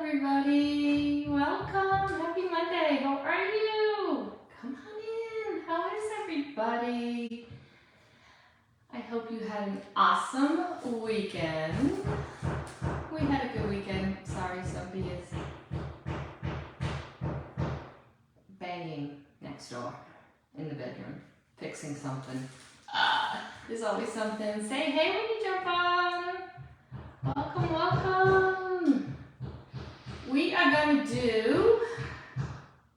everybody. Welcome. Happy Monday. How are you? Come on in. How is everybody? I hope you had an awesome weekend. We had a good weekend. Sorry, somebody is banging next door in the bedroom, fixing something. There's always something. Say hey when you jump on. Welcome, welcome. We are going to do,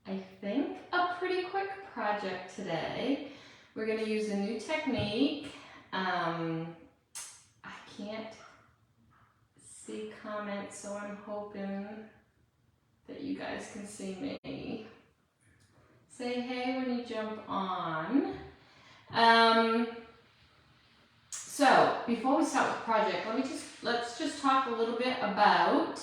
I think, a pretty quick project today. We're going to use a new technique. I can't see comments, so I'm hoping that you guys can see me. Say hey when you jump on. So before we start with the project, let's just talk a little bit about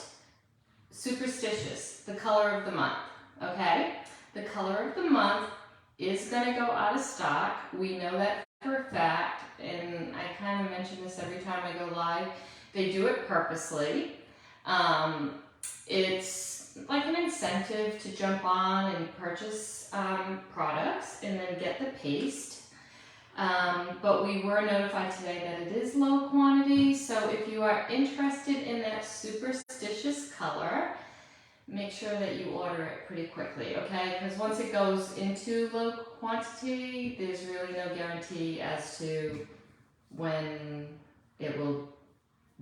superstitious, the color of the month. Okay, the color of the month is going to go out of stock. We know that for a fact, and I kind of mention this every time I go live. They do it purposely. It's like an incentive to jump on and purchase products and then get the paste. But we were notified today that it is low quantity, so if you are interested in that superstitious color, make sure that you order it pretty quickly, okay? Because once it goes into low quantity, there's really no guarantee as to when it will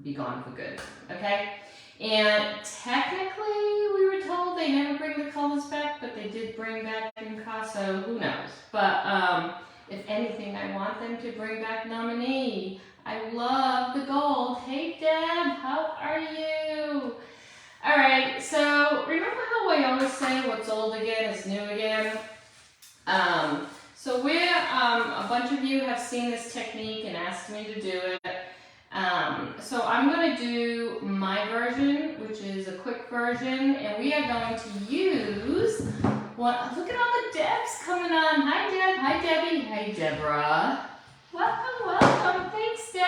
be gone for good, okay? And technically, we were told they never bring the colors back, but they did bring back Picasso, who knows? But if anything, I want them to bring back Nominee. I love the gold. Hey Deb, how are you? All right, so remember how I always say what's old again is new again? So a bunch of you have seen this technique and asked me to do it. So I'm going to do my version, which is a quick version, and we are going to use look at all the Debs coming on. Hi Deb, hi Debbie, hi Deborah. Welcome, welcome. Thanks Deb,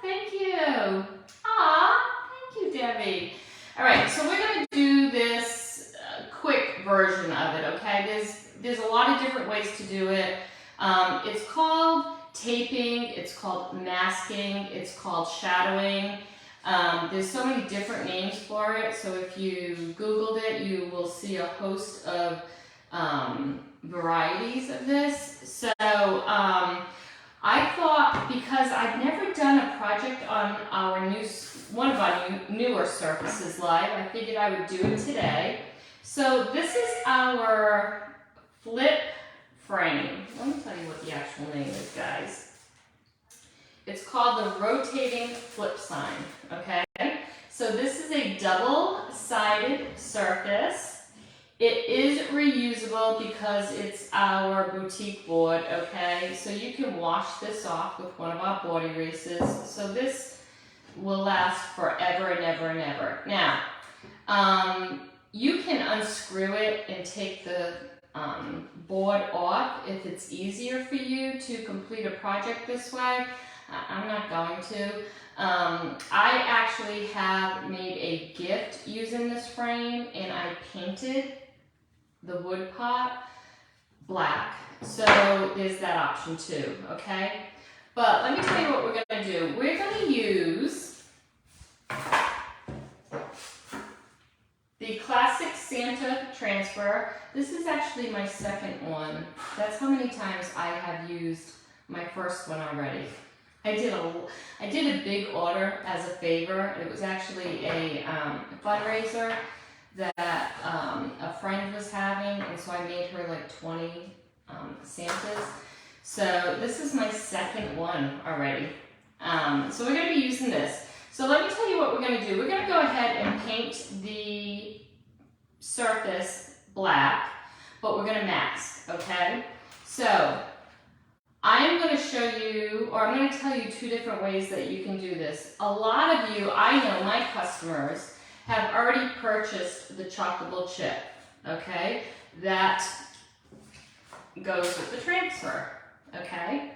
thank you. Aw, thank you Debbie. All right, so we're going to do this quick version of it, okay? There's a lot of different ways to do it. It's called taping, it's called masking, it's called shadowing. There's so many different names for it, so if you Googled it, you will see a host of varieties of this. So I thought, because I've never done a project on one of our newer surfaces live, I figured I would do it today. So this is our flip frame. Let me tell you what the actual name is, guys. It's called the rotating flip sign, okay? So this is a double-sided surface. It is reusable because it's our boutique board, okay? So you can wash this off with one of our board erasers. So this will last forever and ever and ever. Now, you can unscrew it and take the board off if it's easier for you to complete a project this way. I'm not going to. I actually have made a gift using this frame, and I painted the wood pot black. So there's that option too, okay? But let me tell you what we're going to do. We're going to use the classic Santa transfer. This is actually my second one. That's how many times I have used my first one already. I did a big order as a favor. It was actually a fundraiser that a friend was having, and so I made her like 20 Santas. So this is my second one already. So we're going to be using this. So let me tell you what we're going to do. We're going to go ahead and paint the surface black, but we're going to mask, okay? So I'm going to show you, or I'm going to tell you two different ways that you can do this. A lot of you, I know my customers, have already purchased the chocolate chip, okay? That goes with the transfer, okay?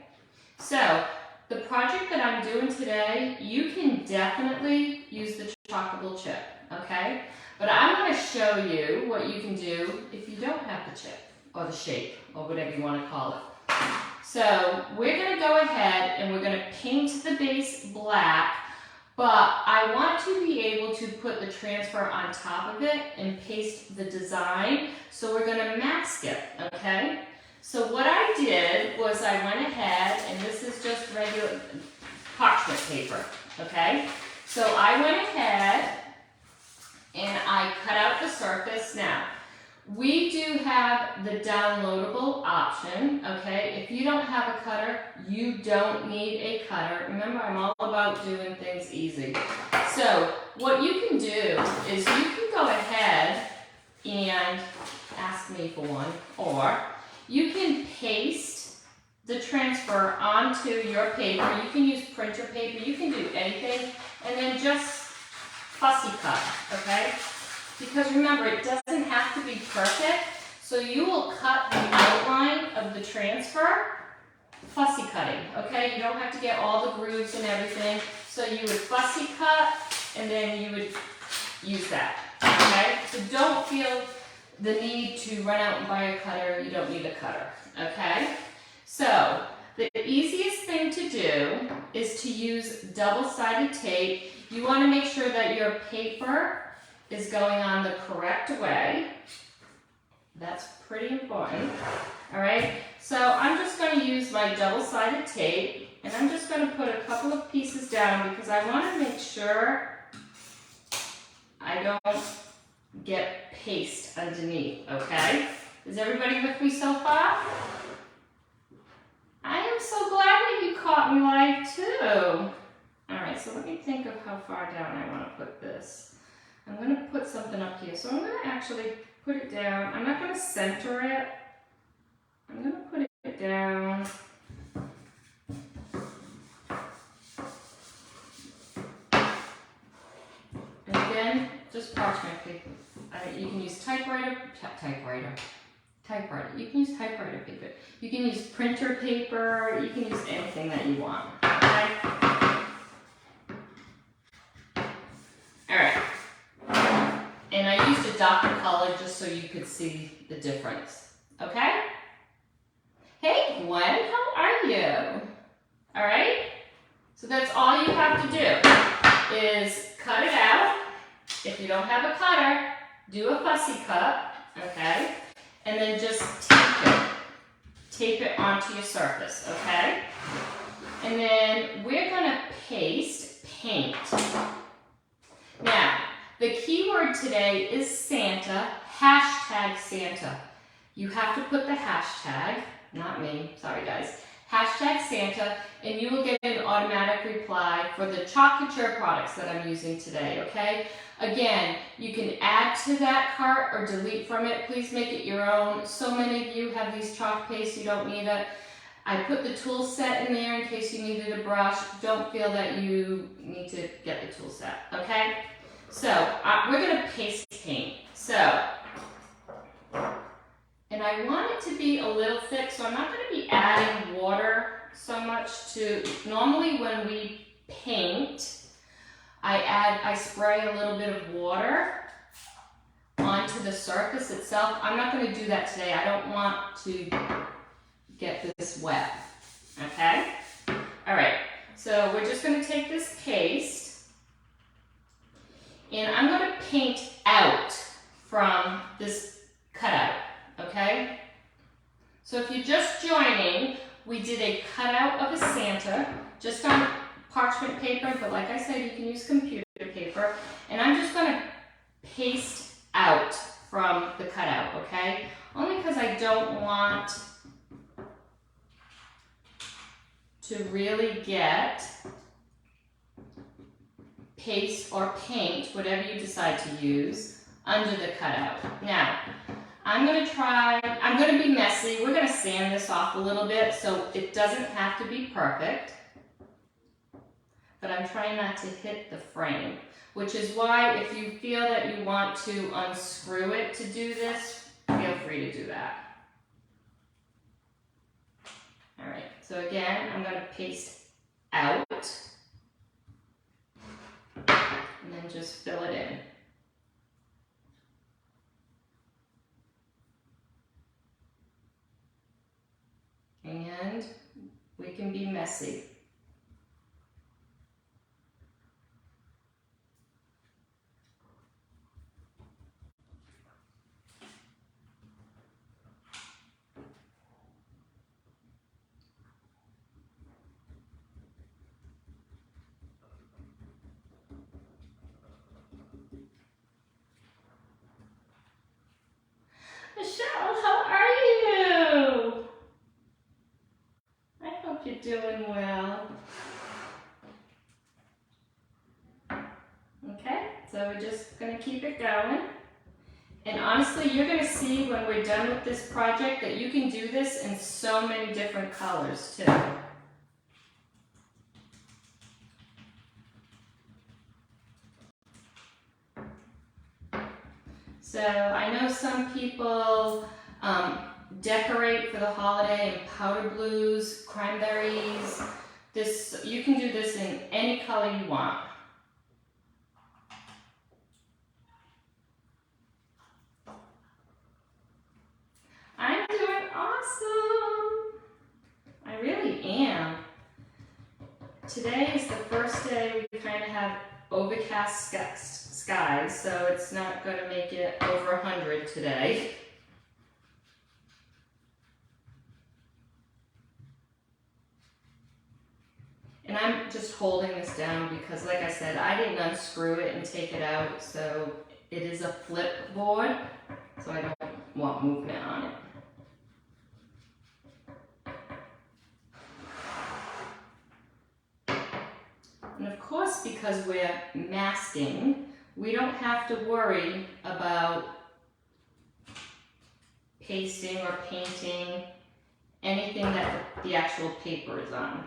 So the project that I'm doing today, you can definitely use the chalkable chip, okay? But I'm going to show you what you can do if you don't have the chip or the shape or whatever you want to call it. So we're going to go ahead and we're going to paint the base black, but I want to be able to put the transfer on top of it and paste the design. So we're going to mask it, okay? So what I did was I went ahead, and this is just regular parchment paper, okay? So I went ahead and I cut out the surface. Now, we do have the downloadable option, okay? If you don't have a cutter, you don't need a cutter. Remember, I'm all about doing things easy. So what you can do is you can go ahead and ask me for one, or you can paste the transfer onto your paper. You can use printer paper, you can do anything, and then just fussy cut, okay? Because remember, it doesn't have to be perfect, so you will cut the outline of the transfer, fussy cutting, okay? You don't have to get all the grooves and everything, so you would fussy cut, and then you would use that, okay? So don't feel the need to run out and buy a cutter. You don't need a cutter, okay? So the easiest thing to do is to use double-sided tape. You want to make sure that your paper is going on the correct way. That's pretty important, all right? So I'm just going to use my double-sided tape, and I'm just going to put a couple of pieces down because I want to make sure I don't get paste underneath, okay? Is everybody with me so far? I am so glad that you caught me live too. All right, so let me think of how far down I want to put this. I'm going to put something up here. So I'm going to actually put it down. I'm not going to center it. I'm going to put it down. And again, just parchment paper. You can use typewriter. You can use typewriter paper. You can use printer paper. You can use anything that you want. Okay? All right. And I used a darker color just so you could see the difference. Okay? Hey Gwen, how are you? All right? So that's all you have to do is cut it out. If you don't have a cutter, do a fussy cut, okay? And then just tape it onto your surface, okay? And then we're gonna paint. Now, the key word today is Santa, hashtag Santa. You have to put the hashtag, not me, sorry guys, hashtag Santa, and you will get an automatic reply for the chocolate products that I'm using today, okay? Again, you can add to that cart or delete from it. Please make it your own. So many of you have these chalk pastes, you don't need it. I put the tool set in there in case you needed a brush. Don't feel that you need to get the tool set, okay? So, we're gonna paste paint. So, and I want it to be a little thick, so I'm not gonna be adding water so much to, normally when we paint, I spray a little bit of water onto the surface itself. I'm not going to do that today. I don't want to get this wet, okay? All right, so we're just going to take this paste and I'm going to paint out from this cutout, okay? So if you're just joining, we did a cutout of a Santa just on parchment paper, but like I said, you can use computer paper. And I'm just going to paste out from the cutout, okay? Only because I don't want to really get paste or paint, whatever you decide to use, under the cutout. Now, I'm going to be messy. We're going to sand this off a little bit so it doesn't have to be perfect. But I'm trying not to hit the frame, which is why if you feel that you want to unscrew it to do this, feel free to do that. All right, so again, I'm going to paste out, and then just fill it in. And we can be messy. Michelle, how are you? I hope you're doing well. Okay, so we're just going to keep it going. And honestly, you're going to see when we're done with this project that you can do this in so many different colors too. So I know some people decorate for the holiday in powder blues, cranberries. You can do this in any color you want. I'm doing awesome. I really am. Today is the first day we kind of have overcast skies, so it's not going to make it over 100 today. And I'm just holding this down because, like I said, I didn't unscrew it and take it out, so it is a flip board, so I don't want movement on it. And of course, because we're masking, we don't have to worry about pasting or painting anything that the actual paper is on.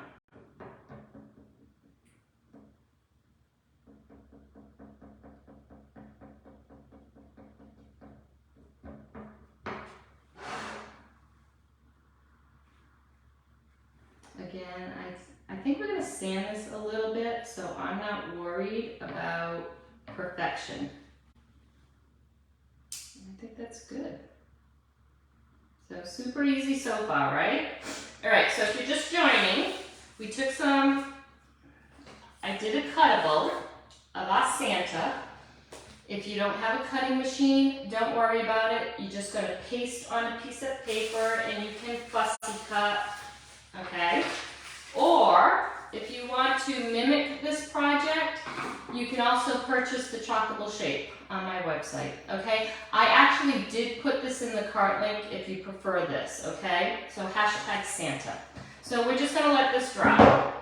Again, I think we're going to sand this a little bit, so I'm not worried about perfection. I think that's good. So super easy so far, right? All right, so if you're just joining, we took I did a cuttable of our Santa. If you don't have a cutting machine, don't worry about it. You're just going to paste on a piece of paper and you can fussy cut, okay? Or if you want to mimic this project, you can also purchase the Chockable shape on my website, okay? I actually did put this in the cart link if you prefer this, okay? So #Santa. So we're just gonna let this dry,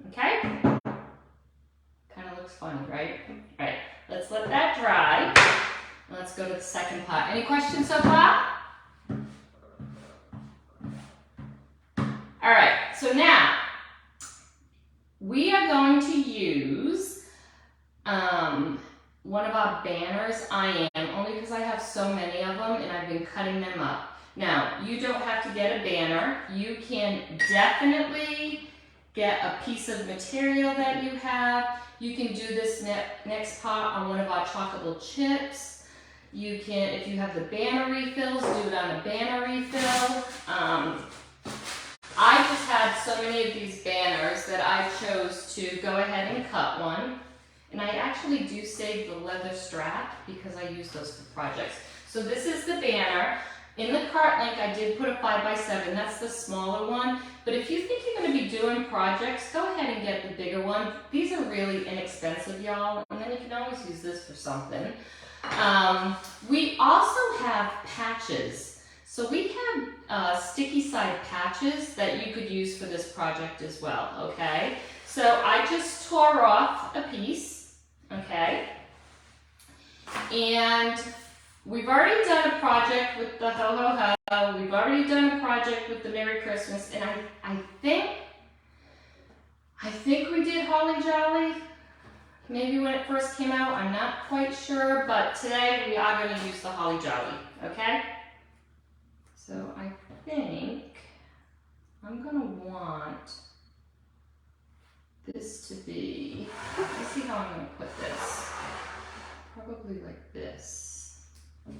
okay? Kind of looks funny, right? All right, let's let that dry. Let's go to the second pot. Any questions so far? All right, so now we are going to use one of our banners. I am, only because I have so many of them and I've been cutting them up. Now, you don't have to get a banner. You can definitely get a piece of material that you have. You can do this next pot on one of our Chockable chips. You can, if you have the banner refills, do it on a banner refill. I just had so many of these banners that I chose to go ahead and cut one. And I actually do save the leather strap because I use those for projects. So this is the banner. In the cart link, I did put a 5x7. That's the smaller one. But if you think you're going to be doing projects, go ahead and get the bigger one. These are really inexpensive, y'all. And then you can always use this for something. We also have patches. So we have sticky side patches that you could use for this project as well, okay? So I just tore off a piece, okay? And we've already done a project with the Ho Ho Ho. We've already done a project with the Merry Christmas. And I think we did Holly Jolly. Maybe when it first came out, I'm not quite sure. But today we are going to use the Holly Jolly, okay? So I think I'm going to want this to be, let's see how I'm going to put this. Probably like this. All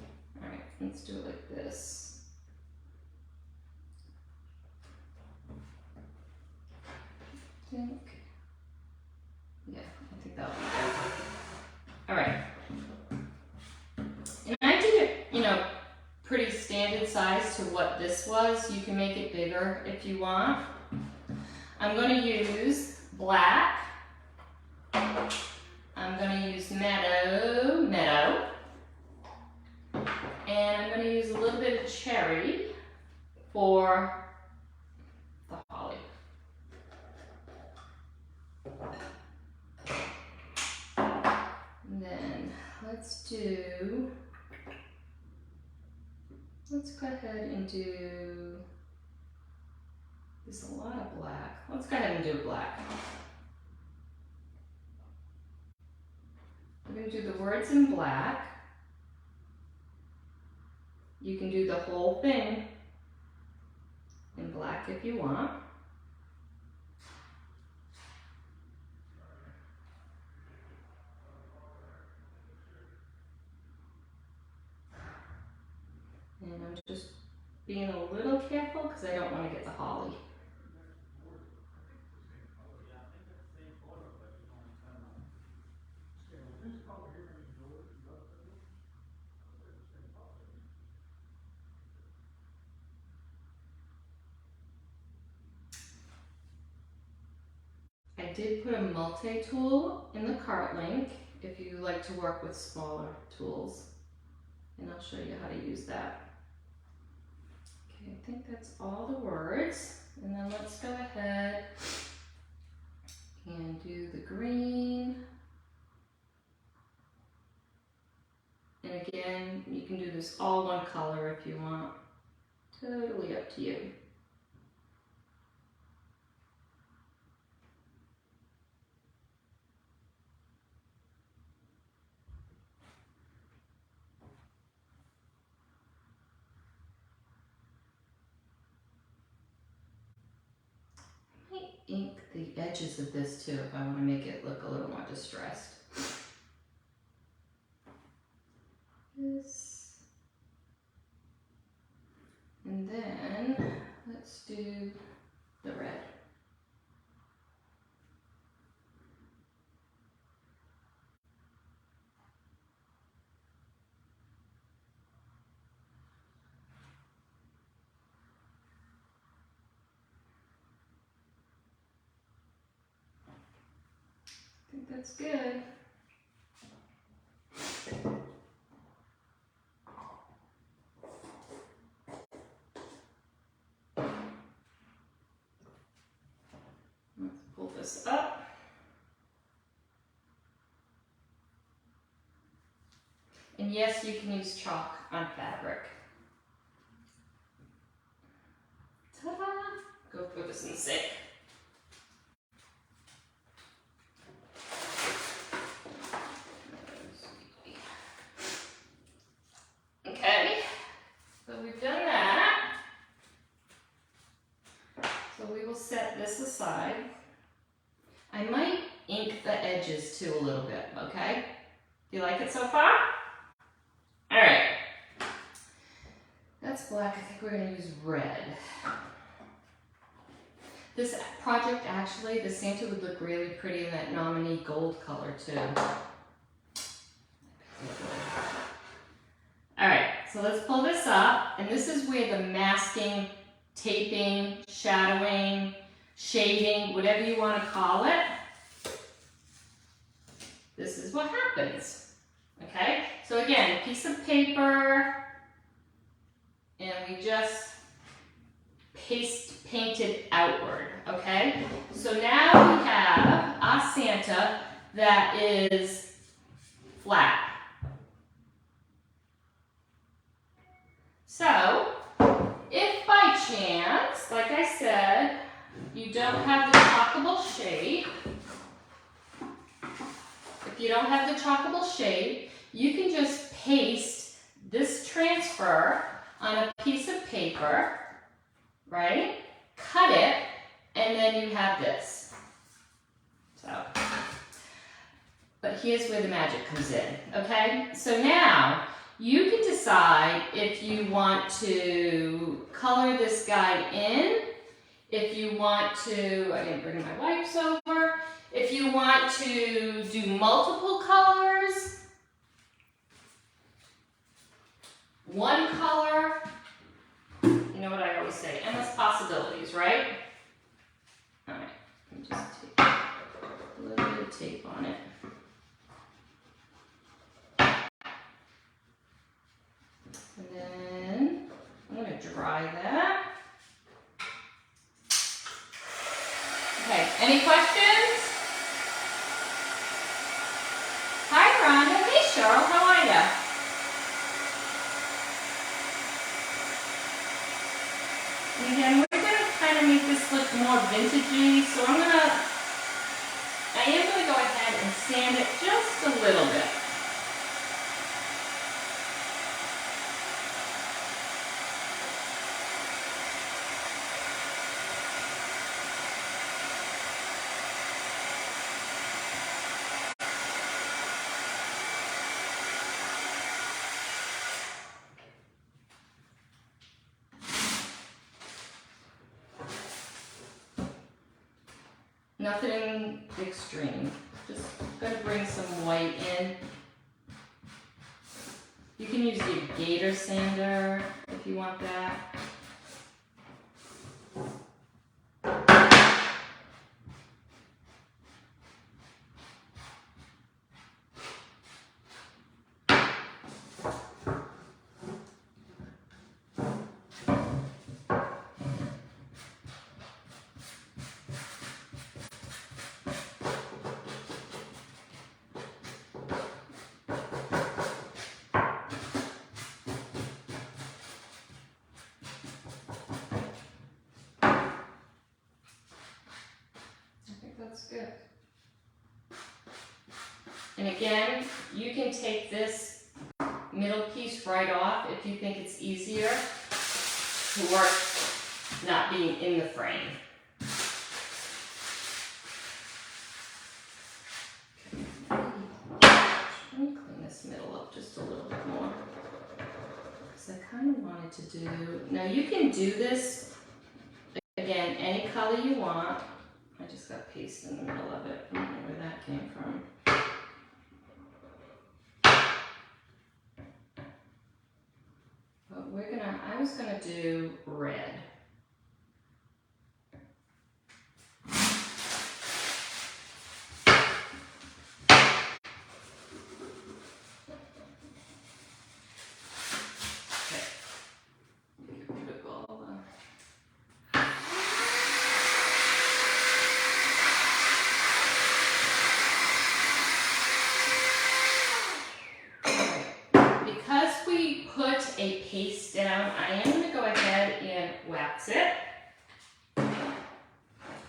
right, let's do it like this. I think that'll be good. All right. And I did it, you know, pretty standard size to what this was. You can make it bigger if you want. I'm going to use black. I'm going to use meadow. And I'm going to use a little bit of cherry for the holly. And then let's go ahead and do, there's a lot of black. Let's go ahead and do black. We're going to do the words in black. You can do the whole thing in black if you want. And I'm just being a little careful because I don't want to get the holly. I did put a multi-tool in the cart link if you like to work with smaller tools. And I'll show you how to use that. Okay, I think that's all the words. And then let's go ahead and do the green. And again, you can do this all one color if you want. Totally up to you. Ink the edges of this too if I want to make it look a little more distressed. This. And then let's do the red. I think that's good. Let's pull this up. And yes, you can use chalk on fabric. Ta-da! Go put this in the sink. Okay, so we've done that. So we will set this aside. I might ink the edges too a little bit, okay? Do you like it so far? All right. That's black. I think we're going to use red. This project actually, the Santa would look really pretty in that nominee gold color too. All right, so let's pull this up, and this is where the masking, taping, shadowing, shading, whatever you want to call it, this is what happens, okay? So again, a piece of paper, and we just paint it outward, okay? So now we have our Santa that is flat. So, if by chance, like I said, you don't have the chalkable shape, if you don't have the chalkable shape, you can just paste this transfer on a piece of paper, right? Cut it, and then you have this. But here's where the magic comes in, okay? So now you can decide if you want to color this guy in, if you want to, I didn't bring my wipes over, if you want to do multiple colors, one color, you know what I always say, endless possibilities, right? All right, let me just take a little bit of tape on it. And then I'm going to dry that. Okay, any questions? Hi Rhonda, hey Cheryl, how are ya? And again, we're going to kind of make this look more vintagey, so I am going to go ahead and sand it just a little bit. Nothing extreme, just gonna bring some white in. You can use the gator sander if you want that. That's good. And again, you can take this middle piece right off if you think it's easier to work not being in the frame. Let me clean this middle up just a little bit more, because I kind of wanted to do, now you can do this, again, any color you want. I just got paste in the middle of it. I don't know where that came from. But I was gonna do red. A paste down, I am going to go ahead and wax it.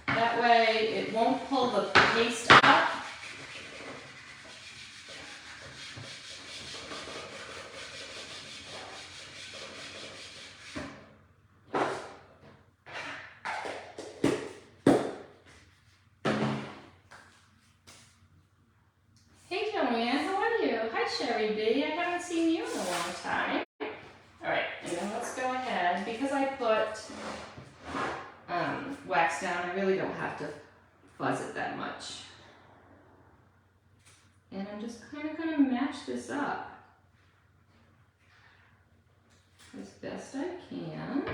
That way it won't pull the paste up. Hey Joanne, how are you? Hi Sherry B, I haven't seen you in a long time. Alright, and then let's go ahead, because I put wax down, I really don't have to fuzz it that much. And I'm just kind of going to match this up as best I can.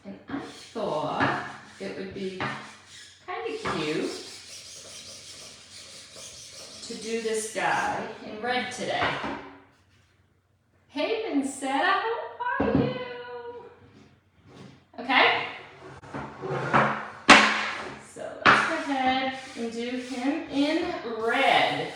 And I thought it would be kind of cute to do this guy in red today. Hey Vincetta, how are you? Okay? So let's go ahead and do him in red.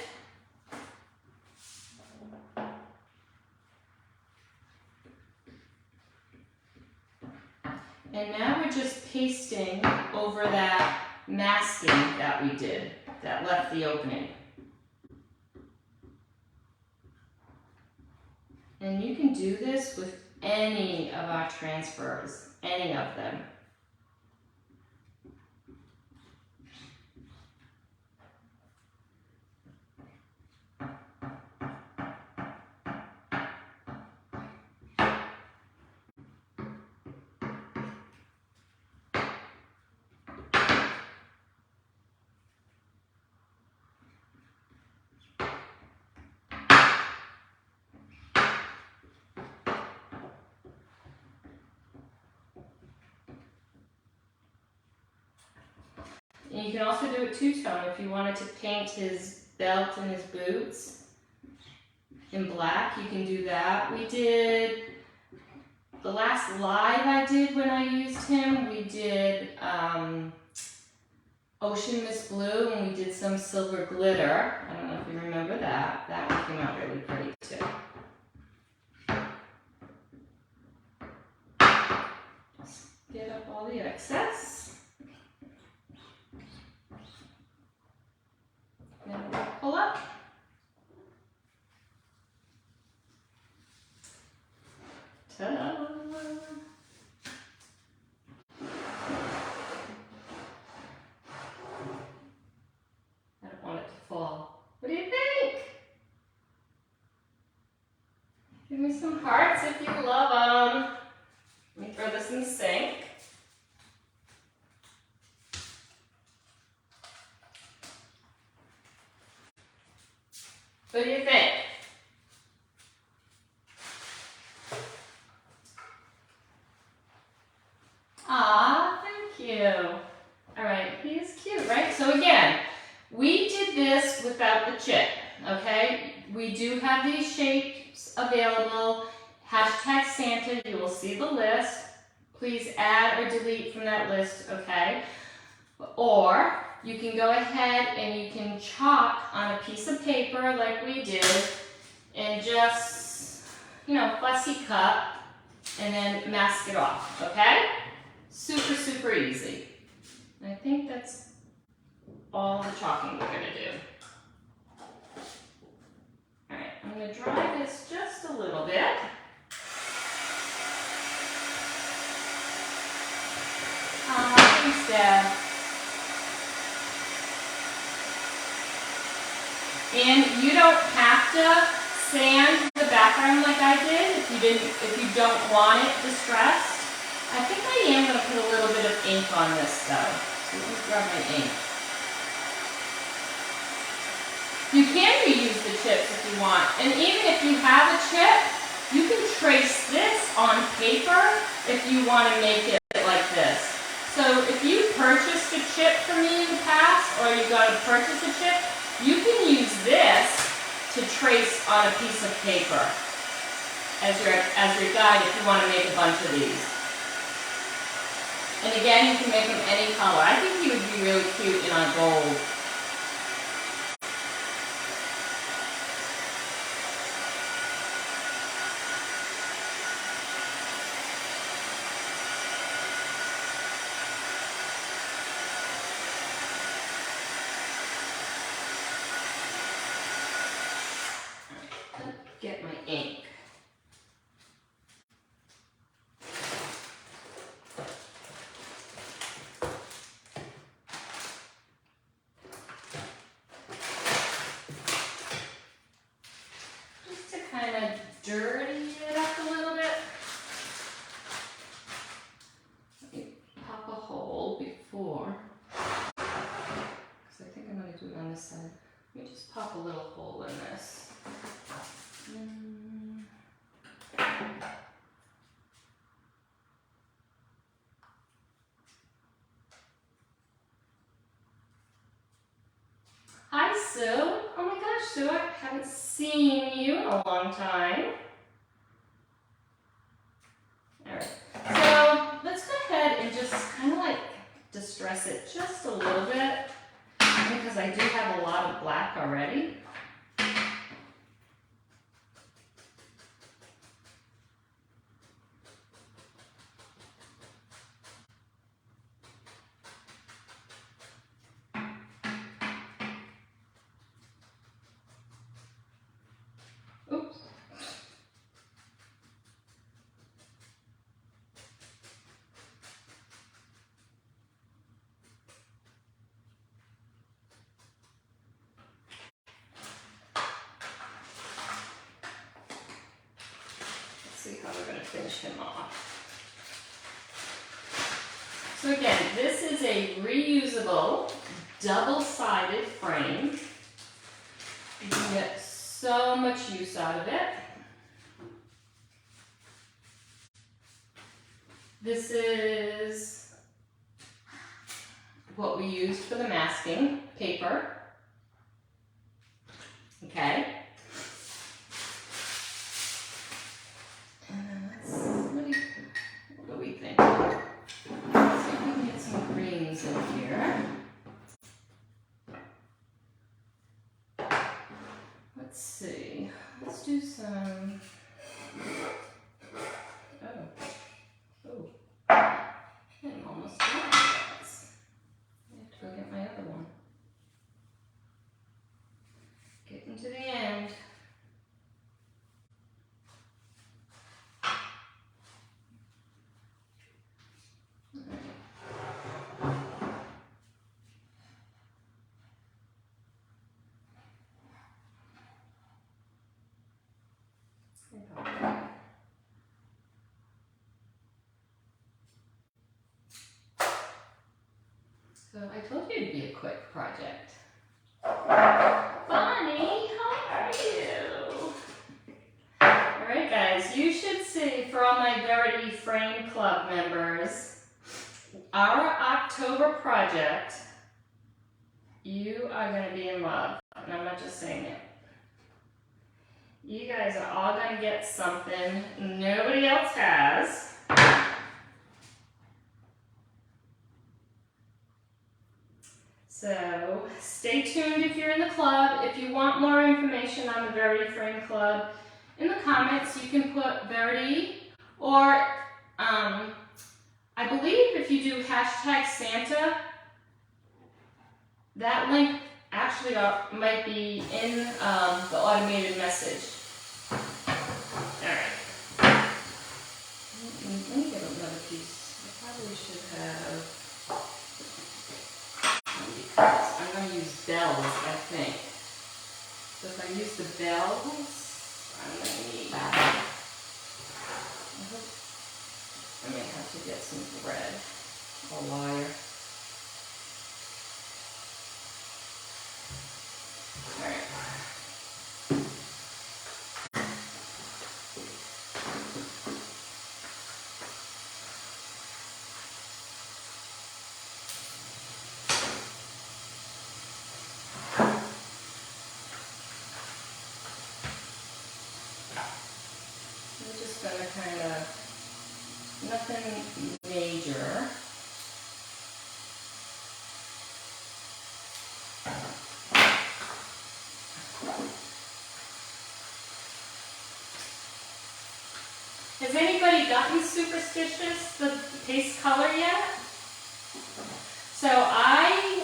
And now we're just pasting over that masking that we did, that left the opening. And you can do this with any of our transfers, any of them. And you can also do it two-tone if you wanted to paint his belt and his boots in black, you can do that. We did, the last live I did when I used him, we did Ocean Mist Blue, and we did some silver glitter. I don't know if you remember that. That one came out really pretty too. Just get up all the excess. Then we'll pull up. Ta-da! I don't want it to fall. What do you think? Give me some hearts if you love them. Let me throw this in the sink. What do you think? Aw, thank you. All right, he is cute, right? So again, we did this without the chip, okay? We do have these shapes available. Hashtag Santa, you will see the list. Please add or delete from that list, okay? Or you can go ahead and you can chalk on a piece of paper like we did and just, you know, fussy cut and then mask it off, okay? Super, super easy. And I think that's all the chalking we're gonna do. All right, I'm gonna dry this just a little bit. Thanks, Dad. And you don't have to sand the background like I did if you don't want it distressed. I think I am going to put a little bit of ink on this though. So let me grab my ink. You can reuse the chips if you want. And even if you have a chip, you can trace this on paper if you want to make it like this. So if you purchased a chip from me in the past, or you're going to purchase a chip, you can use this to trace on a piece of paper as your guide if you want to make a bunch of these. And again, you can make them any color. I think he would be really cute in a gold. Get my ink. Just to kind of dirty it up a little bit. Let me pop a hole before, because I think I'm going to do it on this side. Let me just pop a little hole in this. Hi, Sue. Oh my gosh, Sue, I haven't seen you in a long time. All right, so let's go ahead and just kind of like distress it just a little bit, because I do have a lot of black already. Oops. we're going to finish him off. So again, this is a reusable, double-sided frame. You can get so much use out of it. This is what we used for the masking paper. Okay. And then what do we think? Let's see if we can get some greens in here. Let's see. Let's do some. I'm almost done, guys. I have to go get my other one. Getting to the end. So I told you it'd be a quick project. Bonnie, how are you? Alright guys, you should see, for all my Verity Frame Club members, our October project, you are going to be in love. And I'm not just saying it. You guys are all going to get something nobody else has. So stay tuned if you're in the club. If you want more information on the Verity Frame Club, in the comments you can put Verity, or I believe if you do #Santa, that link actually might be in the automated message. Alright. Let me get another piece. I probably should have. Because I'm going to use bells, I think. So if I use the bells, I'm going to need, I may have to get some thread or wire. Alright. Kind of nothing major. Has anybody gotten superstitious, the paste color yet? So I,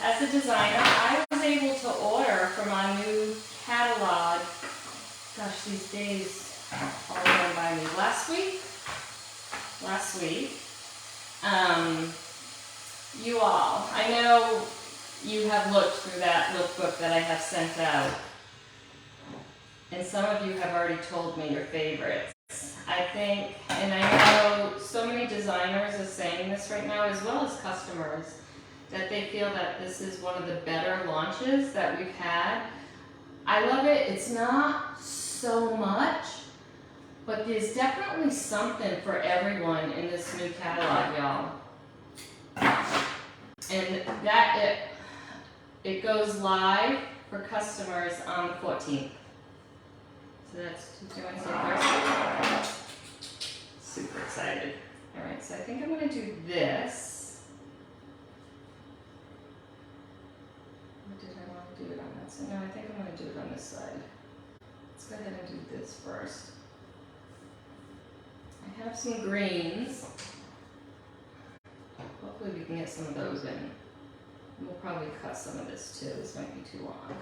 as a designer, I was able to order from our new catalog. Gosh, these days all run by me. Last week, you all, I know you have looked through that lookbook that I have sent out, and some of you have already told me your favorites. I think, and I know so many designers are saying this right now, as well as customers, that they feel that this is one of the better launches that we've had. I love it. It's not so much, but there's definitely something for everyone in this new catalog, y'all. And that it goes live for customers on the 14th. So that's Tuesday, Wednesday, Thursday. Super excited. All right, so I think I'm going to do this. Or did I want to do it on that side? No, I think I'm going to do it on this side. Let's go ahead and do this first. I have some greens. Hopefully we can get some of those in. We'll probably cut some of this too. This might be too long.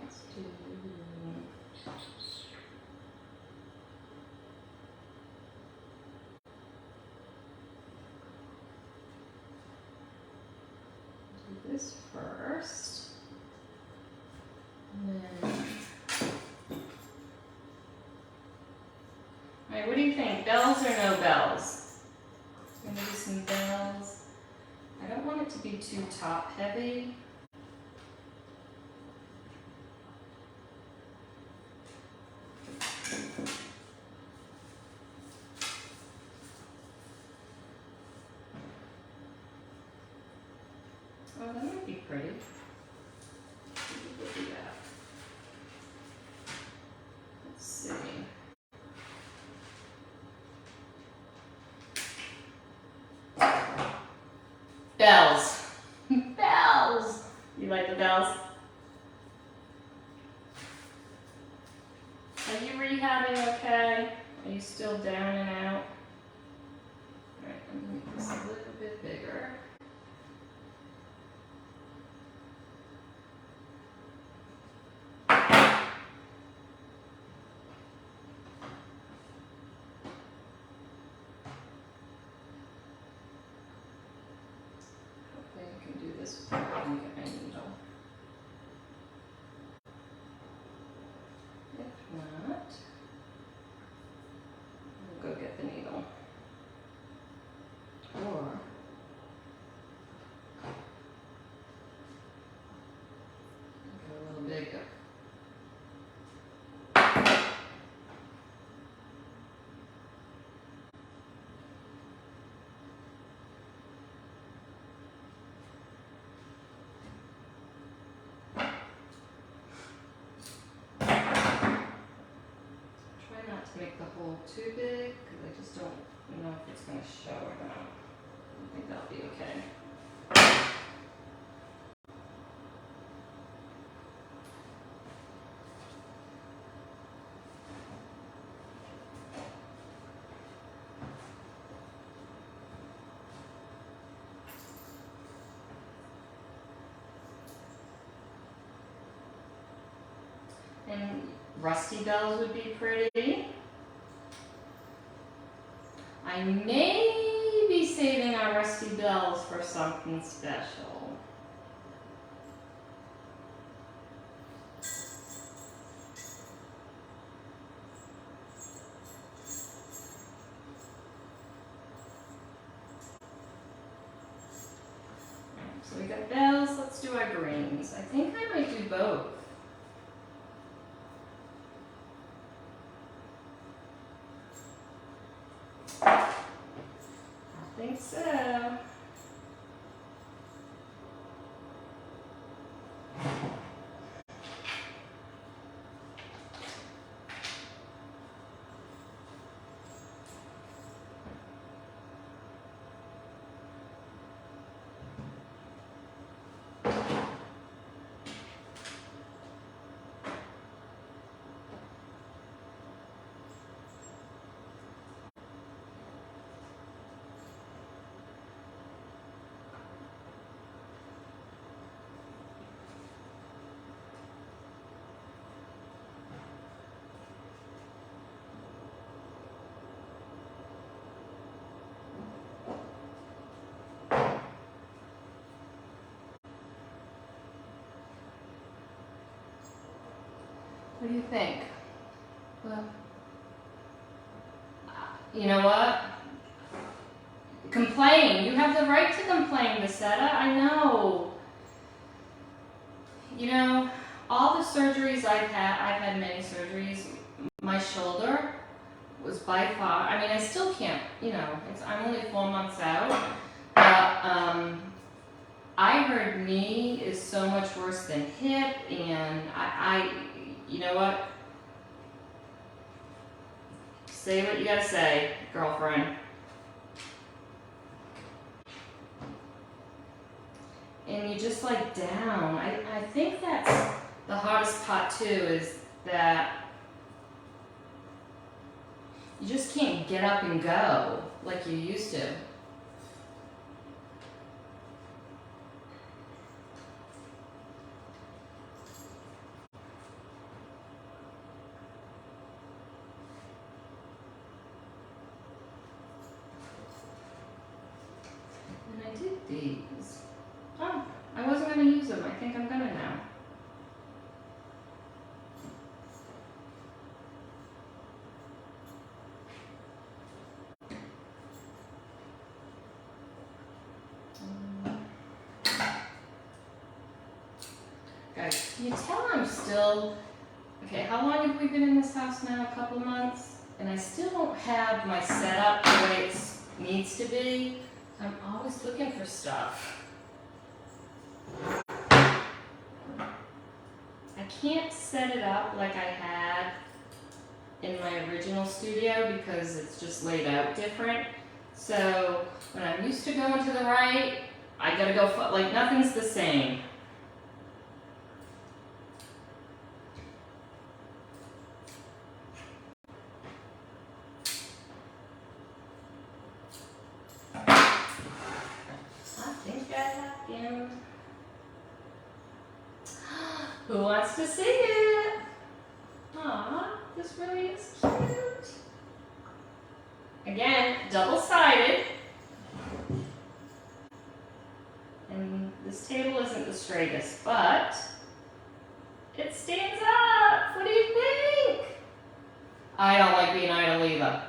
Let's do... this first. think? Bells or no bells? I'm gonna do some bells. I don't want it to be too top heavy. Oh, that might be pretty. We'll do that. Let's see. Bells. Bells. You like the bells? Are you rehabbing okay? Are you still down and out? Alright, I'm gonna make this a little bit bigger. Hopefully I can do this before I can get my needle. If not, I'll go get the needle. Or go a little bigger. Try not to make the hole too big because I just don't know if it's going to show or not. I think that'll be okay. And rusty bells would be pretty. I may be saving our rusty bells for something special. So we got bells, let's do our greens. I think I might do both. I think so. What do you think? Well, you know what? Complain. You have the right to complain, Bissetta. I know. You know, all the surgeries I've had many surgeries. My shoulder was by far, I mean, I still can't, you know, I'm only 4 months out, but I heard knee is so much worse than hip, and you know what? Say what you gotta say, girlfriend. And you just like down. I think that's the hardest part too, is that you just can't get up and go like you used to. And I did these. Oh, I wasn't going to use them. I think I'm going to now. Guys, can you tell I'm still, okay, how long have we been in this house now? A couple months? And I still don't have my setup the way it needs to be. I'm always looking for stuff. I can't set it up like I had in my original studio because it's just laid out different. So when I'm used to going to the right, I gotta go, like nothing's the same. Who wants to see it? Aw, this really is cute. Again, double-sided. And this table isn't the straightest, but it stands up. What do you think? I don't like being idle either.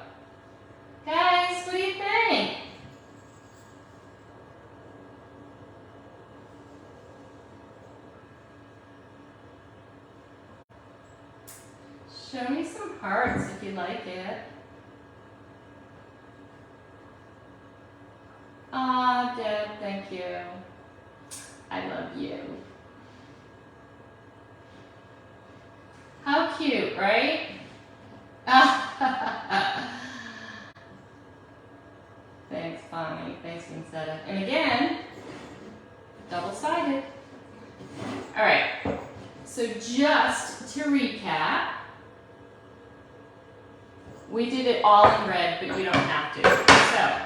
Guys, what do you think? Show me some hearts if you like it. Ah, Deb, thank you. I love you. How cute, right? Thanks, Bonnie. Thanks, Vincetta. And again, double-sided. All right, so just to recap, we did it all in red, but you don't have to. So,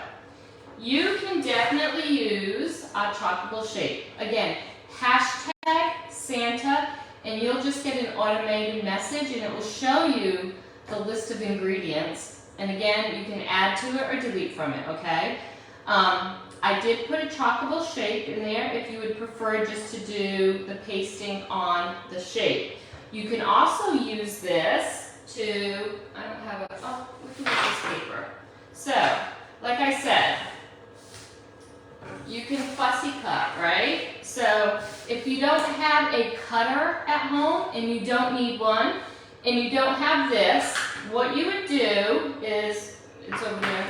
you can definitely use a chockable shape. Again, hashtag Santa, and you'll just get an automated message, and it will show you the list of ingredients. And again, you can add to it or delete from it, okay? I did put a chockable shape in there if you would prefer just to do the pasting on the shape. You can also use this to, I don't have a, oh, look at this paper. So, like I said, you can fussy cut, right? So, if you don't have a cutter at home and you don't need one, and you don't have this, what you would do is, it's over there,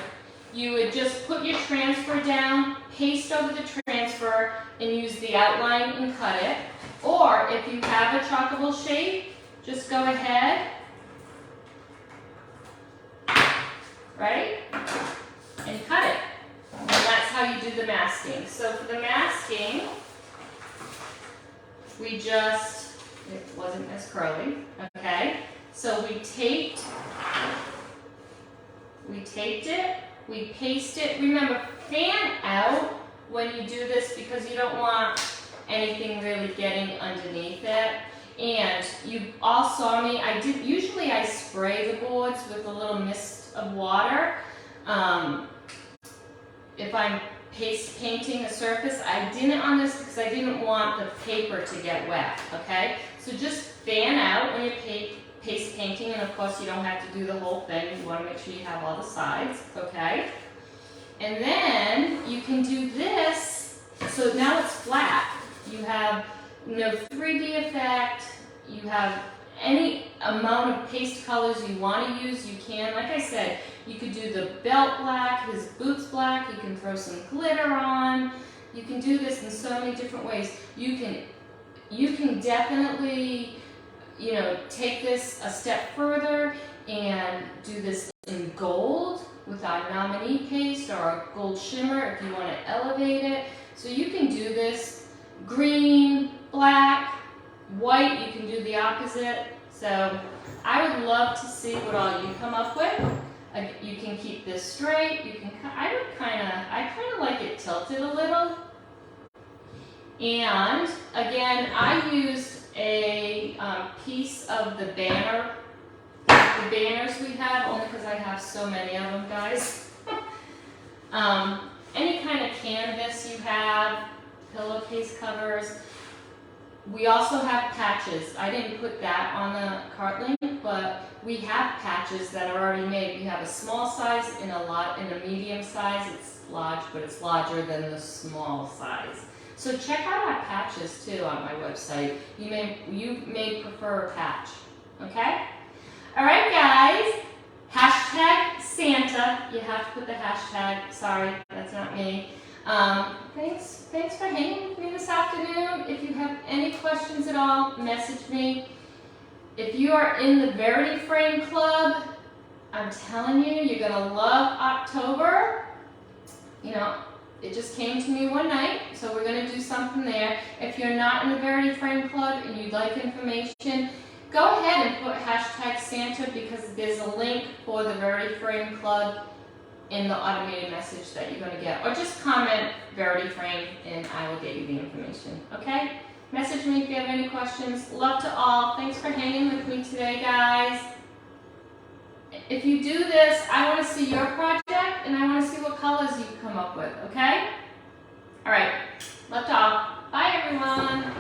you would just put your transfer down, paste over the transfer, and use the outline and cut it. Or, if you have a chockable shape, just go ahead, right? And cut it. And that's how you do the masking. So for the masking, we just, it wasn't as curly, okay? So we taped it, we paste it. Remember, fan out when you do this because you don't want anything really getting underneath it. And you all saw me, usually I spray the boards with a little mist of water. If I'm painting a surface, I didn't on this because I didn't want the paper to get wet, okay? So just fan out when you're paste painting, and of course you don't have to do the whole thing. You want to make sure you have all the sides, okay? And then you can do this, so now it's flat. You have no 3D effect, you have any amount of paste colors you want to use, you can. Like I said, you could do the belt black, his boots black, you can throw some glitter on. You can do this in so many different ways. You can definitely, you know, take this a step further and do this in gold with our nominee paste or a gold shimmer if you want to elevate it. So you can do this green, black, white, you can do the opposite. So I would love to see what all you come up with. You can keep this straight. You can. I kind of like it tilted a little. And again, I used a piece of the banners we have, only because I have so many of them, guys. Any kind of canvas you have, pillowcase covers. We also have patches. I didn't put that on the cart link, but we have patches that are already made. We have a small size and a medium size. It's large, but it's larger than the small size. So check out our patches too on my website. You may prefer a patch, okay? All right, guys. Hashtag Santa. You have to put the hashtag. Sorry, that's not me. Thanks for hanging with me this afternoon. If you have any questions at all, message me. If you are in the Verity Frame Club, I'm telling you, you're gonna love October. You know, it just came to me one night, so we're gonna do something there. If you're not in the Verity Frame Club and you'd like information, go ahead and put hashtag Santa, because there's a link for the Verity Frame Club in the automated message that you're gonna get. Or just comment Verity Frame and I will get you the information, okay? Message me if you have any questions. Love to all. Thanks for hanging with me today, guys. If you do this, I want to see your project and I want to see what colors you come up with, okay? All right. Love to all. Bye, everyone.